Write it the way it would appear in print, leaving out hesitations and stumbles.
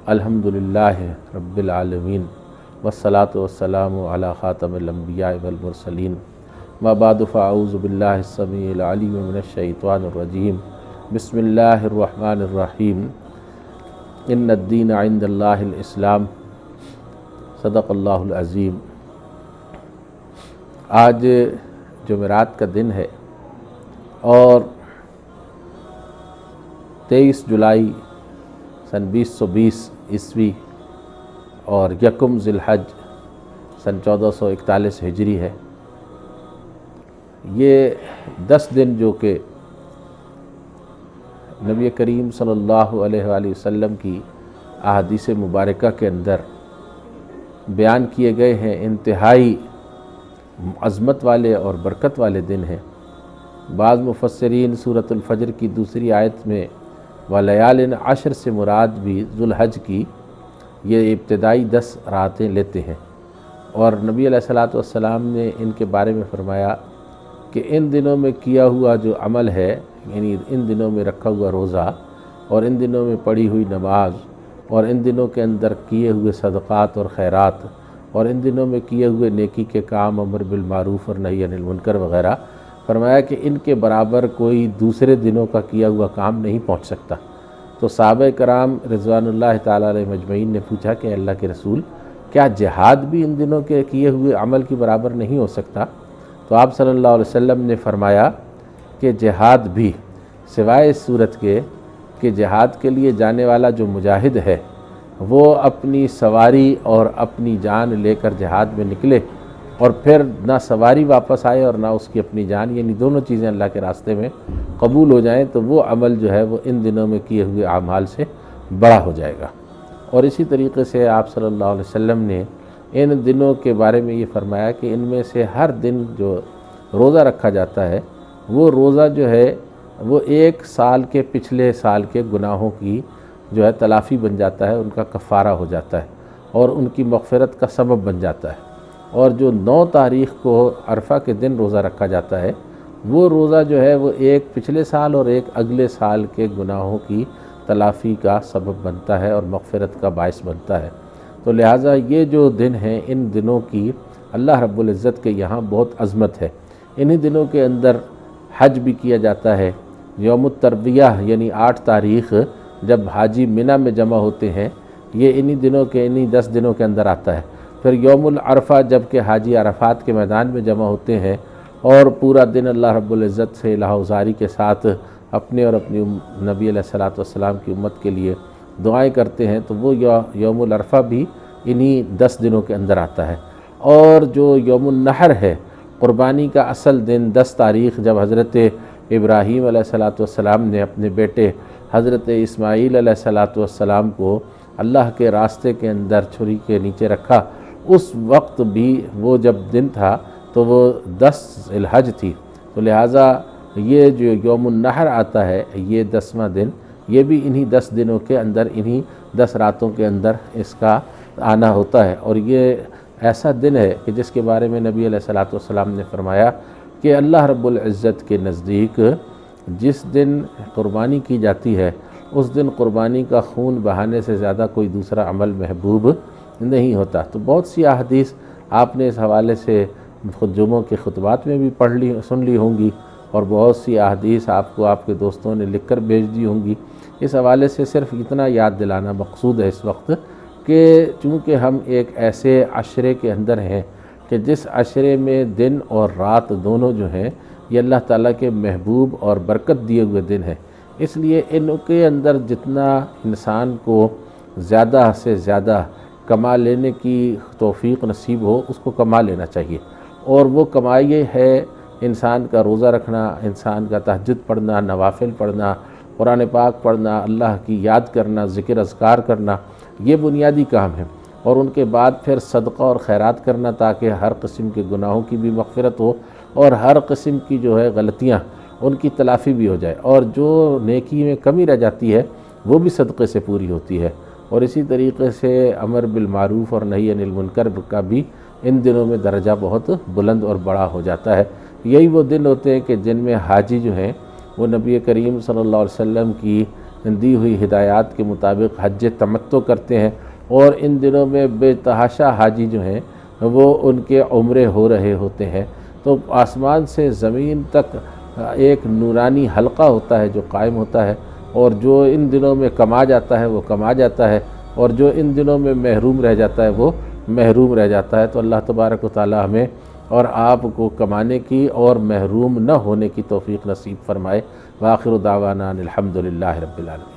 الحمدللہ رب العالمین والصلاة والسلام علی خاتم الانبیاء والمرسلین ما بعد فاعوذ باللہ السمیع العلیم من الشیطان الرجیم بسم اللہ الرحمن الرحیم ان الدین عند اللہ الاسلام صدق اللہ العظیم۔ آج جمعرات کا دن ہے اور 23 جولائی سن 2020 عیسوی اور یکم ذوالحج سن 1441 ہجری ہے۔ یہ 10 دن جو کہ نبی کریم صلی اللہ علیہ وآلہ وسلم کی احادیث مبارکہ کے اندر بیان کیے گئے ہیں، انتہائی عظمت والے اور برکت والے دن ہیں۔ بعض مفسرین سورۃ الفجر کی دوسری آیت میں وَلَيَالٍ عَشْرٍ سے مراد بھی ذوالحج کی یہ ابتدائی 10 راتیں لیتے ہیں، اور نبی علیہ الصلوۃ والسلام نے ان کے بارے میں فرمایا کہ ان دنوں میں کیا ہوا جو عمل ہے، یعنی ان دنوں میں رکھا ہوا روزہ اور ان دنوں میں پڑھی ہوئی نماز اور ان دنوں کے اندر کیے ہوئے صدقات اور خیرات اور ان دنوں میں کیے ہوئے نیکی کے کام، امر بالمعروف اور نہی عن المنکر وغیرہ، فرمایا کہ ان کے برابر کوئی دوسرے دنوں کا کیا ہوا کام نہیں پہنچ سکتا۔ تو صحابہ کرام رضوان اللہ تعالیٰ علیہ مجمعین نے پوچھا کہ اللہ کے رسول، کیا جہاد بھی ان دنوں کے کیے ہوئے عمل کے برابر نہیں ہو سکتا؟ تو آپ صلی اللہ علیہ وسلم نے فرمایا کہ جہاد بھی سوائے اس صورت کے کہ جہاد کے لیے جانے والا جو مجاہد ہے وہ اپنی سواری اور اپنی جان لے کر جہاد میں نکلے اور پھر نہ سواری واپس آئے اور نہ اس کی اپنی جان، یعنی دونوں چیزیں اللہ کے راستے میں قبول ہو جائیں، تو وہ عمل جو ہے وہ ان دنوں میں کیے ہوئے اعمال سے بڑا ہو جائے گا۔ اور اسی طریقے سے آپ صلی اللہ علیہ وسلم نے ان دنوں کے بارے میں یہ فرمایا کہ ان میں سے ہر دن جو روزہ رکھا جاتا ہے وہ روزہ جو ہے وہ 1 سال کے پچھلے سال کے گناہوں کی جو ہے تلافی بن جاتا ہے، ان کا کفارہ ہو جاتا ہے اور ان کی مغفرت کا سبب بن جاتا ہے۔ اور جو 9 تاریخ کو عرفہ کے دن روزہ رکھا جاتا ہے وہ روزہ جو ہے وہ ایک پچھلے سال اور ایک اگلے سال کے گناہوں کی تلافی کا سبب بنتا ہے اور مغفرت کا باعث بنتا ہے۔ تو لہٰذا یہ جو دن ہیں ان دنوں کی اللہ رب العزت کے یہاں بہت عظمت ہے۔ انہی دنوں کے اندر حج بھی کیا جاتا ہے۔ یوم الترویہ یعنی 8 تاریخ جب حاجی منی میں جمع ہوتے ہیں، یہ انہی دنوں کے انہی 10 دنوں کے اندر آتا ہے۔ پھر یوم العرفہ جب کہ حاجی عرفات کے میدان میں جمع ہوتے ہیں اور پورا دن اللہ رب العزت سے الہ وزاری کے ساتھ اپنے اور اپنی نبی علیہ الصلوۃ والسلام کی امت کے لیے دعائیں کرتے ہیں، تو وہ یوم العرفہ بھی انہی 10 دنوں کے اندر آتا ہے۔ اور جو یوم النحر ہے، قربانی کا اصل دن 10 تاریخ جب حضرت ابراہیم علیہ الصلوۃ والسلام نے اپنے بیٹے حضرت اسماعیل علیہ الصلوۃ والسلام کو اللہ کے راستے کے اندر چھری کے نیچے رکھا، اس وقت بھی وہ جب دن تھا تو وہ 10 ذوالحج تھی۔ تو لہٰذا یہ جو یوم النحر آتا ہے یہ 10واں دن، یہ بھی انہی 10 دنوں کے اندر، انہی 10 راتوں کے اندر اس کا آنا ہوتا ہے۔ اور یہ ایسا دن ہے کہ جس کے بارے میں نبی علیہ الصلوۃ والسلام نے فرمایا کہ اللہ رب العزت کے نزدیک جس دن قربانی کی جاتی ہے اس دن قربانی کا خون بہانے سے زیادہ کوئی دوسرا عمل محبوب نہیں ہوتا۔ تو بہت سی احادیث آپ نے اس حوالے سے جمعوں کے خطبات میں بھی سن لی ہوں گی، اور بہت سی احادیث آپ کو آپ کے دوستوں نے لکھ کر بھیج دی ہوں گی۔ اس حوالے سے صرف اتنا یاد دلانا مقصود ہے اس وقت کہ چونکہ ہم ایک ایسے عشرے کے اندر ہیں کہ جس عشرے میں دن اور رات دونوں جو ہیں یہ اللہ تعالیٰ کے محبوب اور برکت دیے ہوئے دن ہیں، اس لیے ان کے اندر جتنا انسان کو زیادہ سے زیادہ کما لینے کی توفیق نصیب ہو اس کو کما لینا چاہیے۔ اور وہ کمائی ہے انسان کا روزہ رکھنا، انسان کا تہجد پڑھنا، نوافل پڑھنا، قرآن پاک پڑھنا، اللہ کی یاد کرنا، ذکر اذکار کرنا، یہ بنیادی کام ہے۔ اور ان کے بعد پھر صدقہ اور خیرات کرنا تاکہ ہر قسم کے گناہوں کی بھی مغفرت ہو اور ہر قسم کی جو ہے غلطیاں ان کی تلافی بھی ہو جائے، اور جو نیکی میں کمی رہ جاتی ہے وہ بھی صدقے سے پوری ہوتی ہے۔ اور اسی طریقے سے امر بالمعروف اور نہی عن المنکر کا بھی ان دنوں میں درجہ بہت بلند اور بڑا ہو جاتا ہے۔ یہی وہ دن ہوتے ہیں کہ جن میں حاجی جو ہیں وہ نبی کریم صلی اللہ علیہ وسلم کی دی ہوئی ہدایات کے مطابق حج تمتع کرتے ہیں، اور ان دنوں میں بے تحاشا حاجی جو ہیں وہ ان کے عمرے ہو رہے ہوتے ہیں۔ تو آسمان سے زمین تک ایک نورانی حلقہ ہوتا ہے جو قائم ہوتا ہے، اور جو ان دنوں میں کما جاتا ہے وہ کما جاتا ہے، اور جو ان دنوں میں محروم رہ جاتا ہے وہ محروم رہ جاتا ہے۔ تو اللہ تبارک و تعالی ہمیں اور آپ کو کمانے کی اور محروم نہ ہونے کی توفیق نصیب فرمائے۔ وآخر دعوانا الحمدللہ رب العالمین۔